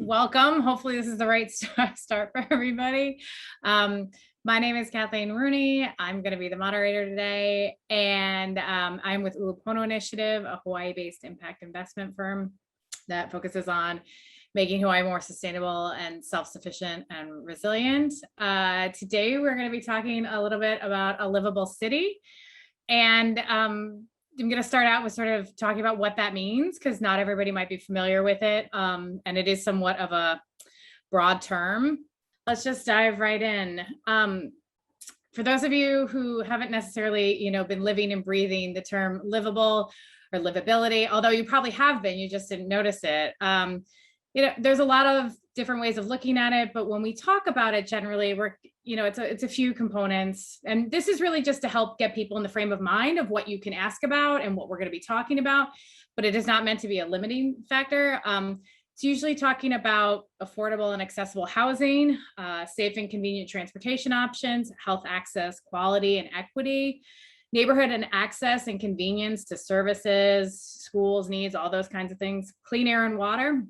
welcome. Hopefully this is the right start for everybody. My name is Kathleen Rooney. I'm going to be the moderator today, and I'm with Ulupono Initiative, a Hawaii-based impact investment firm that focuses on making Hawaii more sustainable and self-sufficient and resilient. Today, we're going to be talking a little bit about a livable city, and I'm going to start out with sort of talking about what that means, because not everybody might be familiar with it, and it is somewhat of a broad term. Let's just dive right in. For those of you who haven't necessarily, been living and breathing the term livable or livability, although you probably have been, you just didn't notice it. There's a lot of different ways of looking at it, but when we talk about it, generally, it's a few components, and this is really just to help get people in the frame of mind of what you can ask about and what we're going to be talking about, but it is not meant to be a limiting factor. It's usually talking about affordable and accessible housing, safe and convenient transportation options, health access, quality and equity, neighborhood and access and convenience to services, schools, needs, all those kinds of things, clean air and water,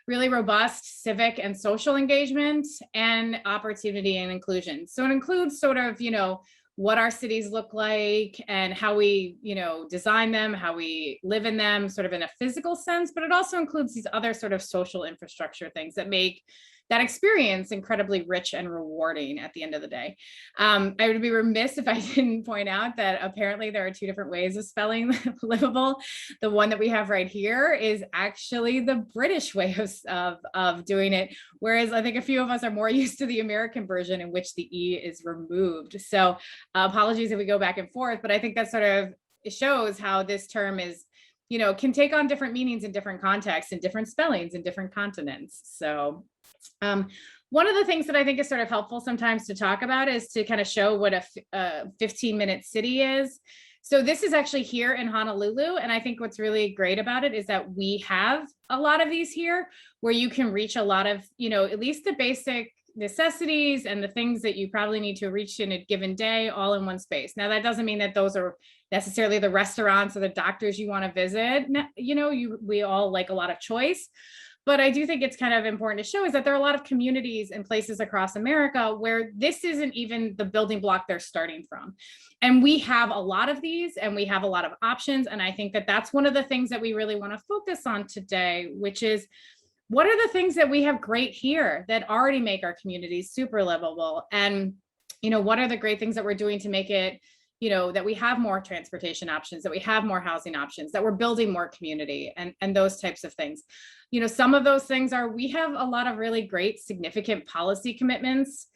really robust civic and social engagement, and opportunity and inclusion. So it includes sort of, what our cities look like and how we, design them, how we live in them, sort of in a physical sense, but it also includes these other sort of social infrastructure things that make that experience incredibly rich and rewarding at the end of the day. I would be remiss if I didn't point out that apparently there are two different ways of spelling livable. The one that we have right here is actually the British way of doing it, whereas I think a few of us are more used to the American version in which the E is removed. So apologies if we go back and forth, but I think that sort of shows how this term is, can take on different meanings in different contexts and different spellings in different continents. So one of the things that I think is sort of helpful sometimes to talk about is to kind of show what a 15-minute city is. So this is actually here in Honolulu. And I think what's really great about it is that we have a lot of these here where you can reach a lot of, at least the basic necessities and the things that you probably need to reach in a given day all in one space. Now, that doesn't mean that those are necessarily the restaurants or the doctors you want to visit. We all like a lot of choice. But I do think it's kind of important to show is that there are a lot of communities and places across America where this isn't even the building block they're starting from. And we have a lot of these and we have a lot of options. And I think that that's one of the things that we really want to focus on today, which is what are the things that we have great here that already make our communities super livable? And, what are the great things that we're doing to make it, that we have more transportation options, that we have more housing options, that we're building more community and those types of things. Some of those things are, we have a lot of really great, significant policy commitments.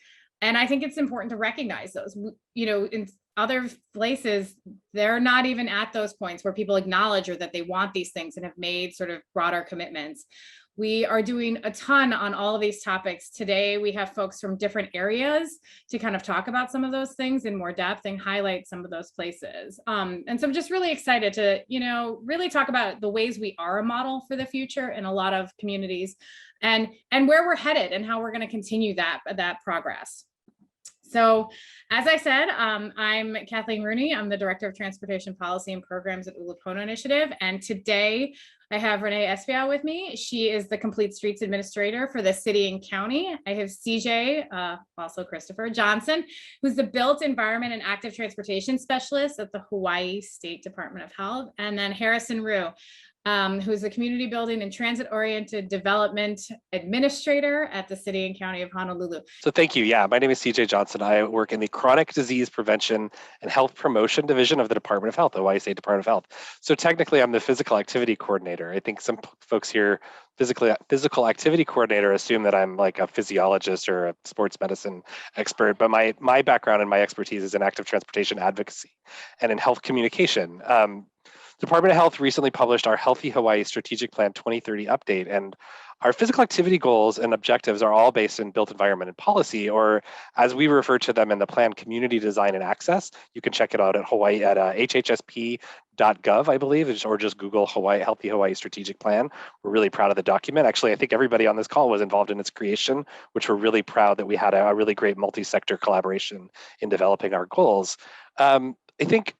And I think it's important to recognize those, in other places, they're not even at those points where people acknowledge or that they want these things and have made sort of broader commitments. We are doing a ton on all of these topics. Today, we have folks from different areas to kind of talk about some of those things in more depth and highlight some of those places. And so I'm just really excited to, really talk about the ways we are a model for the future in a lot of communities and where we're headed and how we're going to continue that progress. So as I said, I'm Kathleen Rooney. I'm the Director of Transportation Policy and Programs at Ulupono Initiative. And today I have Renee Espiau with me. She is the Complete Streets Administrator for the city and county. I have CJ, also Christopher Johnson, who's the Built Environment and Active Transportation Specialist at the Hawaii State Department of Health. And then Harrison Rue, who's the Community Building and Transit-Oriented Development Administrator at the City and County of Honolulu. So thank you. Yeah, my name is CJ Johnson. I work in the Chronic Disease Prevention and Health Promotion Division of the Department of Health, the Hawaii State Department of Health. So technically, I'm the Physical Activity Coordinator. I think some folks here, physical activity coordinator, assume that I'm like a physiologist or a sports medicine expert, but my background and my expertise is in active transportation advocacy and in health communication. Department of Health recently published our Healthy Hawaii Strategic Plan 2030 update, and our physical activity goals and objectives are all based in built environment and policy, or as we refer to them in the plan, community design and access. You can check it out at Hawaii at hhsp.gov, I believe, or just Google Healthy Hawaii Strategic Plan. We're really proud of the document. Actually, I think everybody on this call was involved in its creation, which we're really proud that we had a really great multi-sector collaboration in developing our goals. I think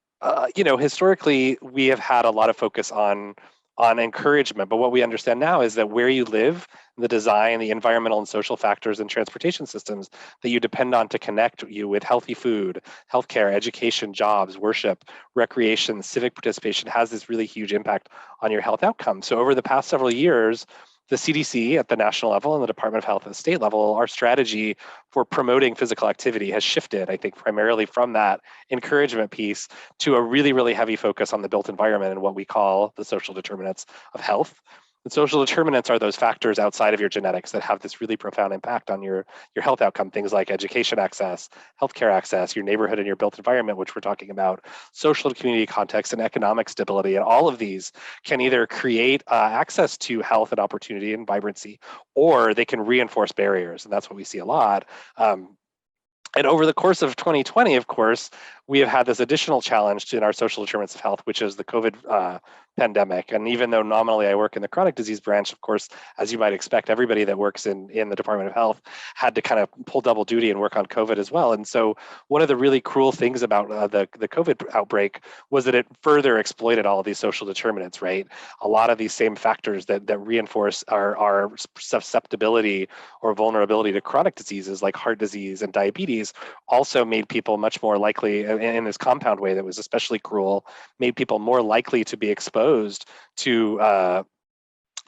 historically, we have had a lot of focus on on encouragement. But what we understand now is that where you live, the design, the environmental and social factors and transportation systems that you depend on to connect you with healthy food, healthcare, education, jobs, worship, recreation, civic participation has this really huge impact on your health outcomes. So over the past several years, the CDC at the national level and the Department of Health at the state level, our strategy for promoting physical activity has shifted, I think, primarily from that encouragement piece to a really, really heavy focus on the built environment and what we call the social determinants of health. And social determinants are those factors outside of your genetics that have this really profound impact on your health outcome, things like education access, healthcare access, your neighborhood and your built environment, which we're talking about, social and community context, and economic stability. And all of these can either create access to health and opportunity and vibrancy, or they can reinforce barriers. And that's what we see a lot. And over the course of 2020, of course, we have had this additional challenge in our social determinants of health, which is the COVID pandemic. And even though nominally I work in the chronic disease branch, of course, as you might expect, everybody that works in the Department of Health had to kind of pull double duty and work on COVID as well. And so one of the really cruel things about the COVID outbreak was that it further exploited all of these social determinants, right? A lot of these same factors that reinforce our susceptibility or vulnerability to chronic diseases like heart disease and diabetes also made people much more likely, in this compound way that was especially cruel, made people more likely to be exposed to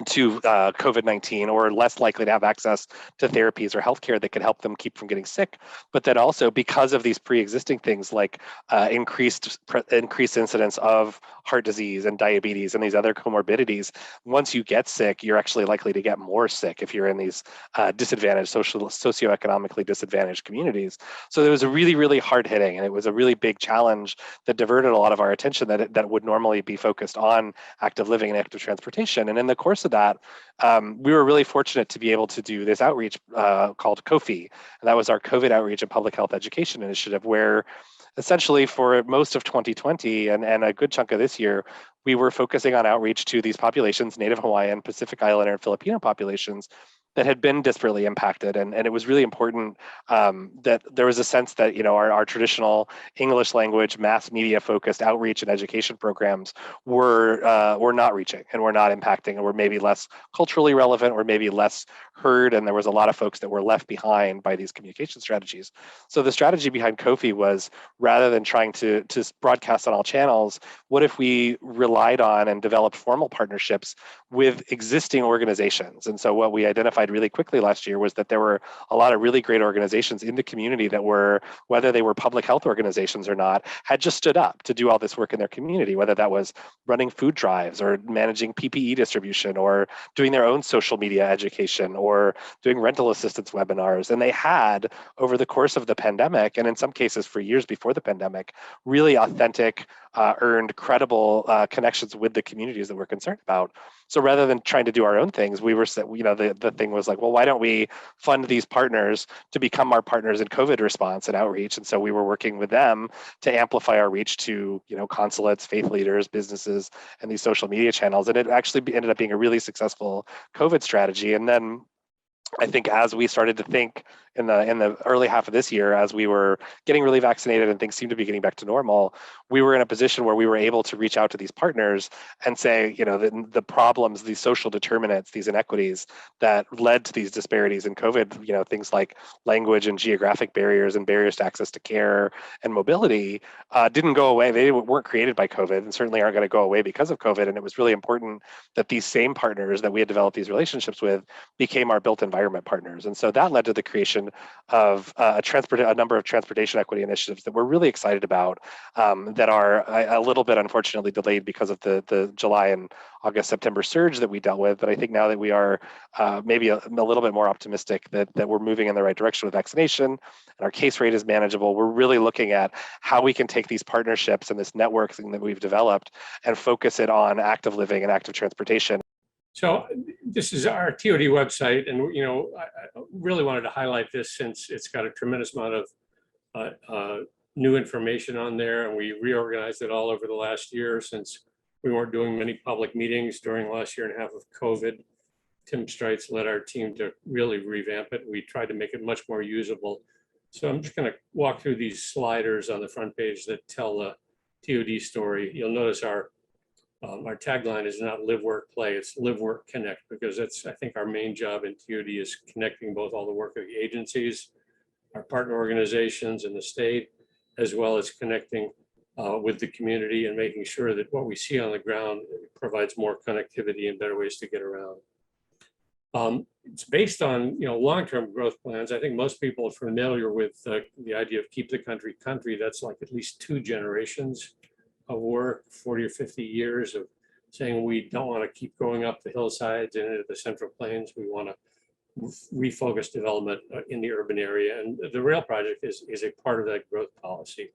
COVID-19, or less likely to have access to therapies or healthcare that could help them keep from getting sick. But then also because of these pre-existing things like increased incidence of heart disease and diabetes and these other comorbidities, once you get sick, you're actually likely to get more sick if you're in these disadvantaged, socioeconomically disadvantaged communities. So it was a really, really hard hitting, and it was a really big challenge that diverted a lot of our attention that would normally be focused on active living and active transportation. And in the course of that, we were really fortunate to be able to do this outreach called COFI, and that was our COVID Outreach and Public Health Education Initiative, where essentially for most of 2020 and a good chunk of this year, we were focusing on outreach to these populations, Native Hawaiian, Pacific Islander, and Filipino populations that had been disparately impacted. And it was really important that there was a sense that, our traditional English language, mass media focused outreach and education programs were not reaching and were not impacting, and were maybe less culturally relevant or maybe less heard. And there was a lot of folks that were left behind by these communication strategies. So the strategy behind COFI was, rather than trying to broadcast on all channels, what if we relied on and developed formal partnerships with existing organizations? And so what we identified really quickly last year was that there were a lot of really great organizations in the community that were, whether they were public health organizations or not, had just stood up to do all this work in their community, whether that was running food drives or managing PPE distribution or doing their own social media education or doing rental assistance webinars. And they had, over the course of the pandemic, and in some cases for years before the pandemic, really authentic, earned, credible connections with the communities that we're concerned about. So rather than trying to do our own things, we were, the thing was like, well, why don't we fund these partners to become our partners in COVID response and outreach? And so we were working with them to amplify our reach to, consulates, faith leaders, businesses, and these social media channels. And it actually ended up being a really successful COVID strategy. And then I think as we started to think in the early half of this year, as we were getting really vaccinated and things seemed to be getting back to normal, we were in a position where we were able to reach out to these partners and say, the problems, these social determinants, these inequities that led to these disparities in COVID, things like language and geographic barriers and barriers to access to care and mobility didn't go away. They weren't created by COVID and certainly aren't going to go away because of COVID. And it was really important that these same partners that we had developed these relationships with became our built environment partners. And so that led to the creation of a number of transportation equity initiatives that we're really excited about, that are a little bit unfortunately delayed because of the July and August, September surge that we dealt with. But I think now that we are maybe a little bit more optimistic that we're moving in the right direction with vaccination and our case rate is manageable, we're really looking at how we can take these partnerships and this networking that we've developed and focus it on active living and active transportation. So this is our TOD website, and I really wanted to highlight this since it's got a tremendous amount of new information on there, and we reorganized it all over the last year since we weren't doing many public meetings during the last year and a half of COVID. Tim Streitz led our team to really revamp it. We tried to make it much more usable. So I'm just going to walk through these sliders on the front page that tell the TOD story. You'll notice our our tagline is not live, work, play, it's live, work, connect, because that's, I think, our main job in TOD is connecting both all the work of the agencies, our partner organizations in the state, as well as connecting with the community and making sure that what we see on the ground provides more connectivity and better ways to get around. It's based on long-term growth plans. I think most people are familiar with the idea of keep the country country. That's like at least 2 generations of work, 40 or 50 years of saying we don't want to keep going up the hillsides and into the Central Plains. We want to refocus development in the urban area, and the rail project is a part of that growth policy.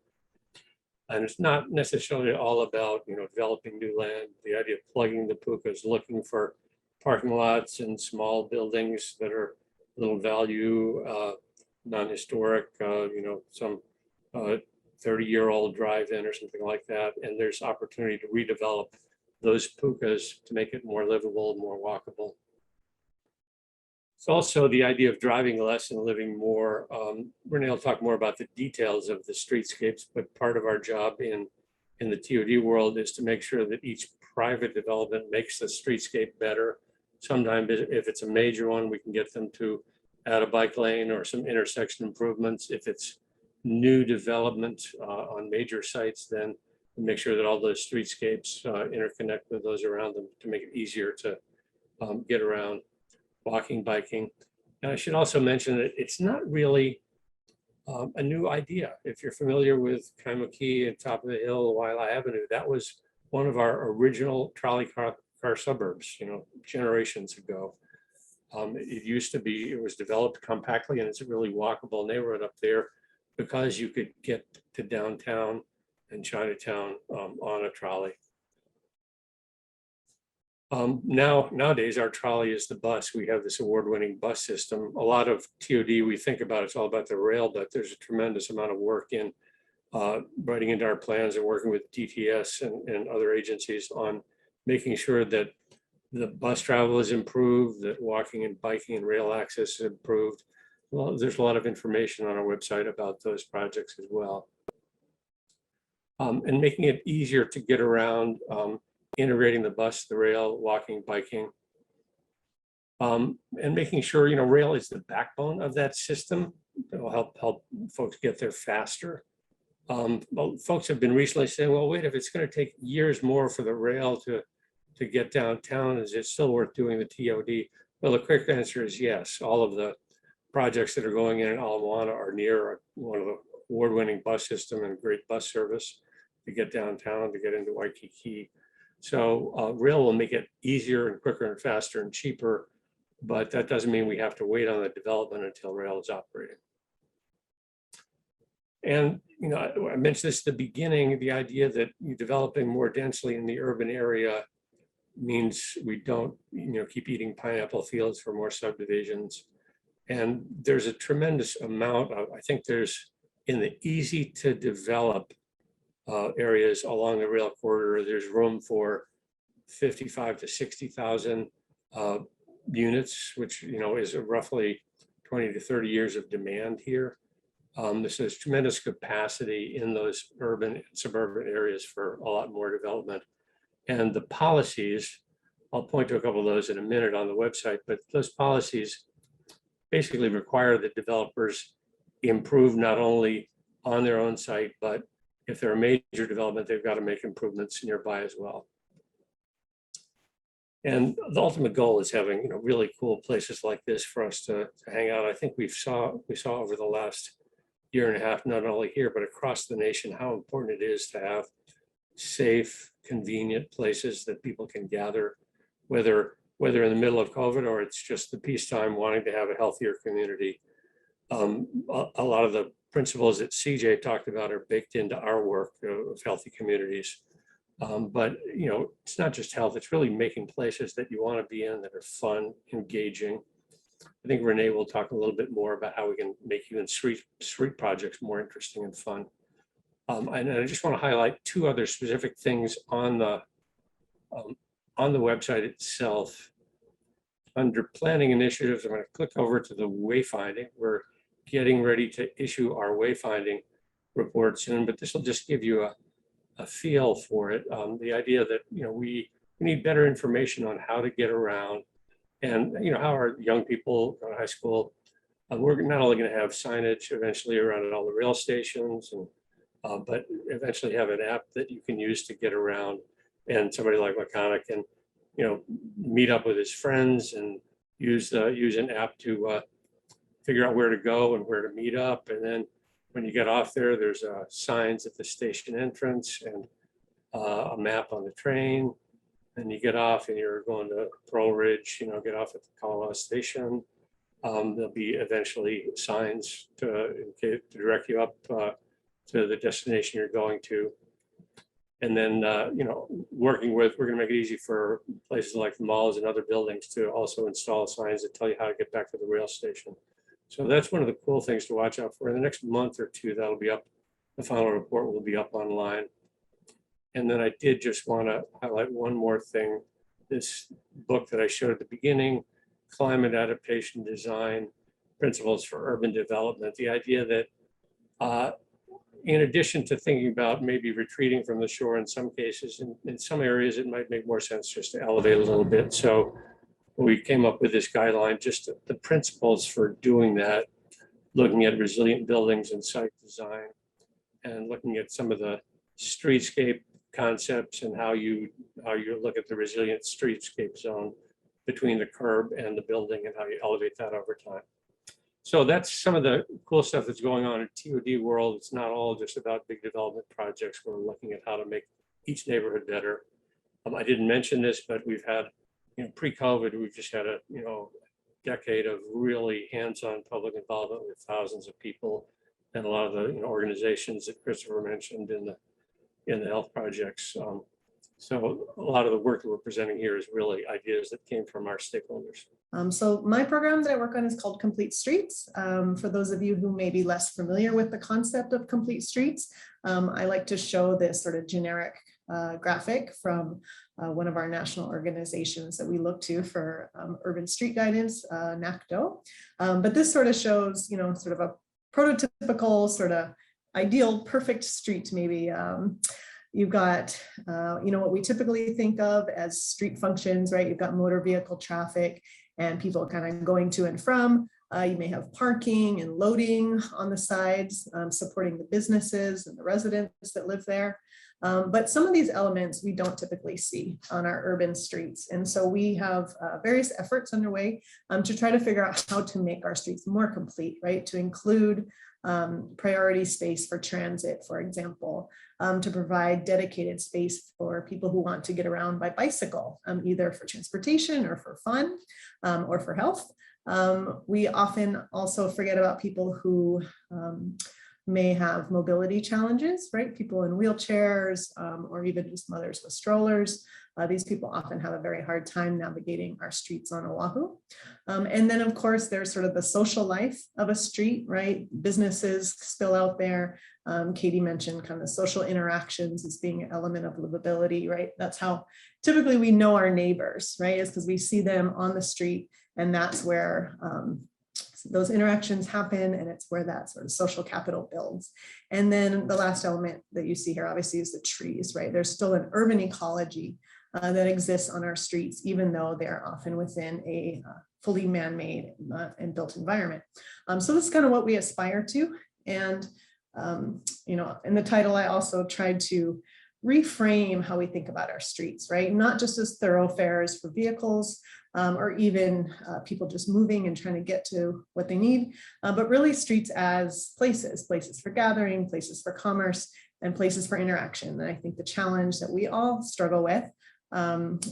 And it's not necessarily all about developing new land. The idea of plugging the pukas, looking for parking lots and small buildings that are little value, non-historic, some 30-year-old drive-in or something like that. And there's opportunity to redevelop those pukas to make it more livable and more walkable. It's also the idea of driving less and living more. Renee will talk more about the details of the streetscapes, but part of our job in the TOD world is to make sure that each private development makes the streetscape better. Sometimes if it's a major one, we can get them to add a bike lane or some intersection improvements. If it's new development on major sites, then make sure that all those streetscapes interconnect with those around them to make it easier to get around, walking, biking. And I should also mention that it's not really a new idea. If you're familiar with Kaimuki and Top of the Hill, Wailea Avenue, that was one of our original trolley car suburbs, generations ago. It used to be, it was developed compactly, and it's a really walkable neighborhood up there because you could get to downtown and Chinatown on a trolley. Nowadays, our trolley is the bus. We have this award-winning bus system. A lot of TOD we think about, it's all about the rail, but there's a tremendous amount of work in writing into our plans and working with DTS and other agencies on making sure that the bus travel is improved, that walking and biking and rail access is improved. Well, there's a lot of information on our website about those projects as well. And making it easier to get around, integrating the bus, the rail, walking, biking, and making sure, rail is the backbone of that system. It will help folks get there faster. Well, folks have been recently saying, well, wait, if it's going to take years more for the rail to get downtown, is it still worth doing the TOD? Well, the quick answer is yes. All of the projects that are going in Ala Moana are near one of the award-winning bus system and great bus service to get downtown, to get into Waikiki. So rail will make it easier and quicker and faster and cheaper, but that doesn't mean we have to wait on the development until rail is operating. And I mentioned this at the beginning, the idea that developing more densely in the urban area means we don't keep eating pineapple fields for more subdivisions. And there's a tremendous amount of, I think there's in the easy to develop areas along the rail corridor, there's room for 55 to 60,000 units, which is roughly 20 to 30 years of demand here. This is tremendous capacity in those urban and suburban areas for a lot more development. And the policies, I'll point to a couple of those in a minute on the website, but those policies basically require that developers improve not only on their own site, but if they're a major development, they've got to make improvements nearby as well. And the ultimate goal is having really cool places like this for us to hang out. I think we saw over the last year and a half, not only here, but across the nation, how important it is to have safe, convenient places that people can gather, whether in the middle of COVID or it's just the peacetime wanting to have a healthier community. A lot of the principles that CJ talked about are baked into our work of healthy communities. But it's not just health, it's really making places that you want to be in that are fun, engaging. I think Renee will talk a little bit more about how we can make even street projects more interesting and fun. And I just want to highlight 2 other specific things on the website itself. Under planning initiatives, I'm going to click over to the wayfinding. We're getting ready to issue our wayfinding report soon, but this will just give you a feel for it. The idea that, we need better information on how to get around, and, how our young people go to high school. We're not only going to have signage eventually around all the rail stations, and but eventually have an app that you can use to get around, and somebody like McConnell can, meet up with his friends and use an app to figure out where to go and where to meet up. And then when you get off there, there's signs at the station entrance and a map on the train. And you get off and you're going to Pearl Ridge, get off at the Colorado station. There'll be eventually signs to direct you up to the destination you're going to. And then, we're going to make it easy for places like the malls and other buildings to also install signs that tell you how to get back to the rail station. So that's one of the cool things to watch out for. In the next month or two, that'll be up. The final report will be up online. And then I did just want to highlight one more thing. This book that I showed at the beginning, Climate Adaptation Design, Principles for Urban Development. The idea that in addition to thinking about maybe retreating from the shore in some cases, in some areas, it might make more sense just to elevate a little bit. So we came up with this guideline, just the principles for doing that, looking at resilient buildings and site design, and looking at some of the streetscape concepts and how you look at the resilient streetscape zone between the curb and the building and how you elevate that over time. So that's some of the cool stuff that's going on in TOD world. It's not all just about big development projects. We're looking at how to make each neighborhood better. I didn't mention this, but we've had, pre-COVID, we've just had a, decade of really hands-on public involvement with thousands of people and a lot of the organizations that Christopher mentioned in the health projects. So a lot of the work that we're presenting here is really ideas that came from our stakeholders. So my program that I work on is called Complete Streets. For those of you who may be less familiar with the concept of complete streets, I like to show this sort of generic graphic from one of our national organizations that we look to for urban street guidance, NACDO. But this sort of shows, sort of a prototypical sort of ideal perfect street maybe. You've got, what we typically think of as street functions, right? You've got motor vehicle traffic and people kind of going to and from. You may have parking and loading on the sides, supporting the businesses and the residents that live there. But some of these elements we don't typically see on our urban streets. And so we have various efforts underway to try to figure out how to make our streets more complete, right? To include priority space for transit, for example, to provide dedicated space for people who want to get around by bicycle, either for transportation or for fun or for health. We often also forget about people who may have mobility challenges, right? People in wheelchairs or even just mothers with strollers. These people often have a very hard time navigating our streets on Oahu. And then of course, there's sort of the social life of a street, right? Businesses spill out there. Katie mentioned kind of social interactions as being an element of livability, right? That's how typically we know our neighbors, right? Is because we see them on the street, and that's where those interactions happen, and it's where that sort of social capital builds. And then the last element that you see here obviously is the trees, right? There's still an urban ecology that exists on our streets, even though they're often within a fully man-made and built environment. So this is kind of what we aspire to. And, in the title, I also tried to reframe how we think about our streets, right? Not just as thoroughfares for vehicles or even people just moving and trying to get to what they need, but really streets as places for gathering, places for commerce, and places for interaction. And I think the challenge that we all struggle with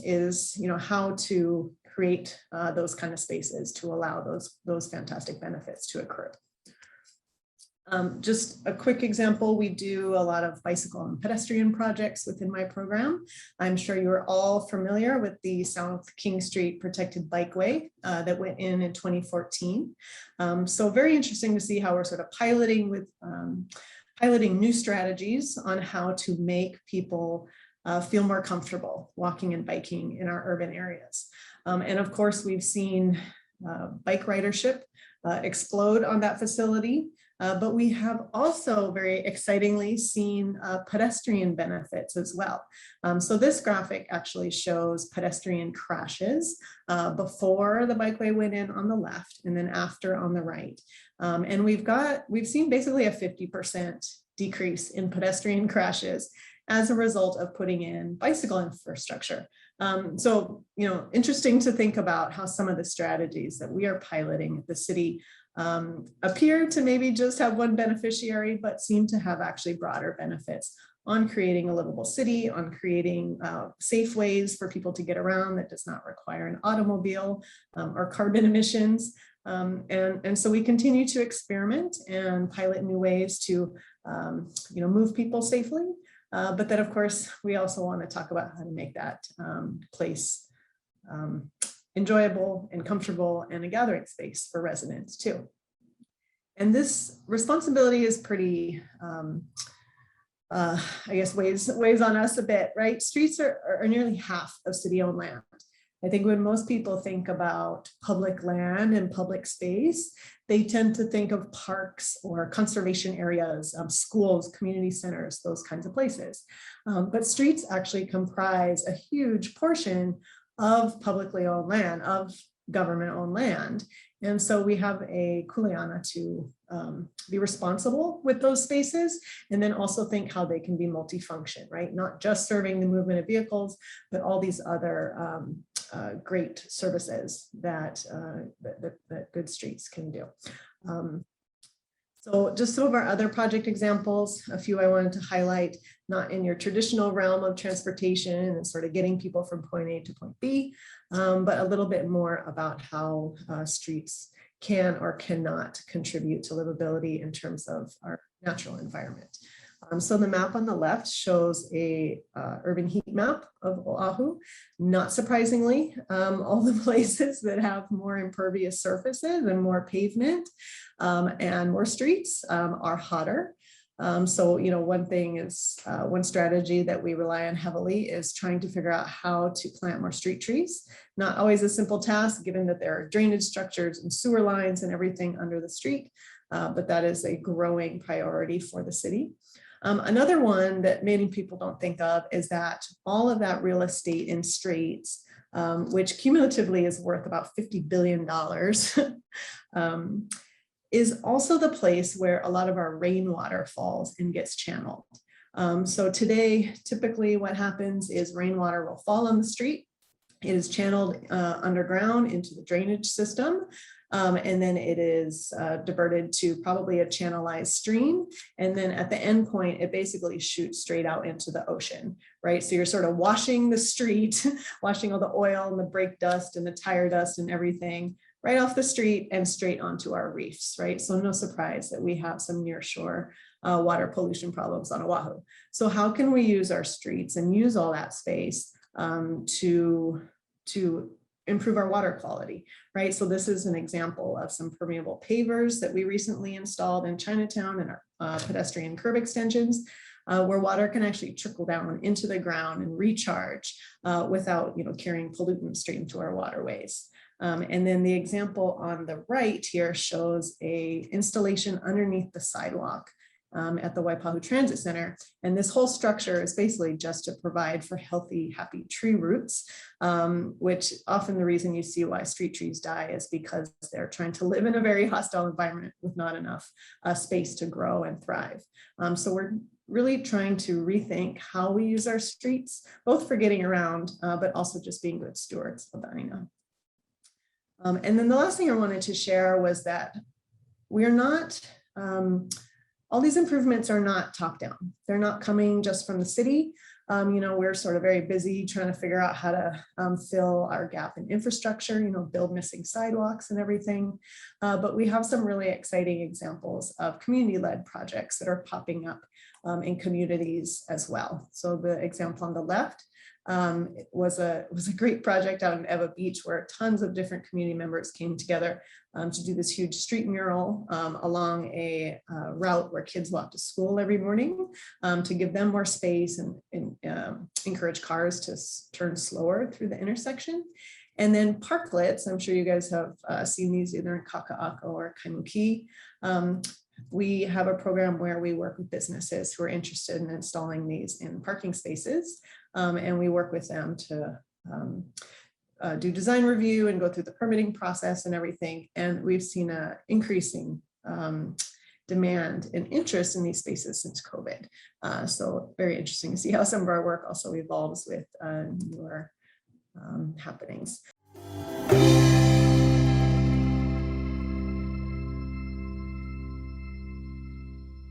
is, how to create those kind of spaces to allow those fantastic benefits to occur. Just a quick example, we do a lot of bicycle and pedestrian projects within my program. I'm sure you're all familiar with the South King Street Protected Bikeway that went in 2014. So very interesting to see how we're sort of piloting new strategies on how to make people feel more comfortable walking and biking in our urban areas. And of course, we've seen bike ridership explode on that facility. But we have also very excitingly seen pedestrian benefits as well. So this graphic actually shows pedestrian crashes before the bikeway went in on the left and then after on the right. And we've seen basically a 50% decrease in pedestrian crashes as a result of putting in bicycle infrastructure. So, interesting to think about how some of the strategies that we are piloting at the city appear to maybe just have one beneficiary, but seem to have actually broader benefits on creating a livable city, on creating safe ways for people to get around that does not require an automobile or carbon emissions. And so we continue to experiment and pilot new ways to move people safely. But then, of course, we also want to talk about how to make that place enjoyable and comfortable and a gathering space for residents too. And this responsibility is pretty, I guess, weighs on us a bit, right? Streets are nearly half of city-owned land. I think when most people think about public land and public space, they tend to think of parks or conservation areas, schools, community centers, those kinds of places. But streets actually comprise a huge portion of publicly owned land, of government-owned land. And so we have a kuleana to be responsible with those spaces, and then also think how they can be multifunction, right? Not just serving the movement of vehicles, but all these other great services that good streets can do. So just some of our other project examples, a few I wanted to highlight, not in your traditional realm of transportation and sort of getting people from point A to point B, but a little bit more about how streets can or cannot contribute to livability in terms of our natural environment. So the map on the left shows a urban heat map of Oahu. Not surprisingly, all the places that have more impervious surfaces and more pavement and more streets are hotter. So, one strategy that we rely on heavily is trying to figure out how to plant more street trees. Not always a simple task, given that there are drainage structures and sewer lines and everything under the street, but that is a growing priority for the city. Another one that many people don't think of is that all of that real estate in streets, which cumulatively is worth about $50 billion, is also the place where a lot of our rainwater falls and gets channeled. So today, typically what happens is rainwater will fall on the street. It is channeled underground into the drainage system. And then it is diverted to probably a channelized stream. And then at the end point, it basically shoots straight out into the ocean, right? So you're sort of washing the street, washing all the oil and the brake dust and the tire dust and everything right off the street and straight onto our reefs, right? So no surprise that we have some nearshore water pollution problems on Oahu. So how can we use our streets and use all that space to improve our water quality, right? So this is an example of some permeable pavers that we recently installed in Chinatown and our pedestrian curb extensions, where water can actually trickle down into the ground and recharge without carrying pollutants straight into our waterways. And then the example on the right here shows a installation underneath the sidewalk at the Waipahu Transit Center. And this whole structure is basically just to provide for healthy, happy tree roots, which often the reason you see why street trees die is because they're trying to live in a very hostile environment with not enough space to grow and thrive. So we're really trying to rethink how we use our streets, both for getting around, but also just being good stewards of the Aina. And then the last thing I wanted to share was that we're not, all these improvements are not top down. They're not coming just from the city. We're sort of very busy trying to figure out how to fill our gap in infrastructure, build missing sidewalks and everything. But we have some really exciting examples of community-led projects that are popping up in communities as well. So the example on the left it was a great project out in Ewa Beach where tons of different community members came together to do this huge street mural along a route where kids walk to school every morning to give them more space and encourage cars to turn slower through the intersection. And then parklets, I'm sure you guys have seen these either in Kaka'ako or Kaimuki, we have a program where we work with businesses who are interested in installing these in parking spaces. And we work with them to do design review and go through the permitting process and everything. And we've seen an increasing demand and interest in these spaces since COVID. So very interesting to see how some of our work also evolves with newer happenings.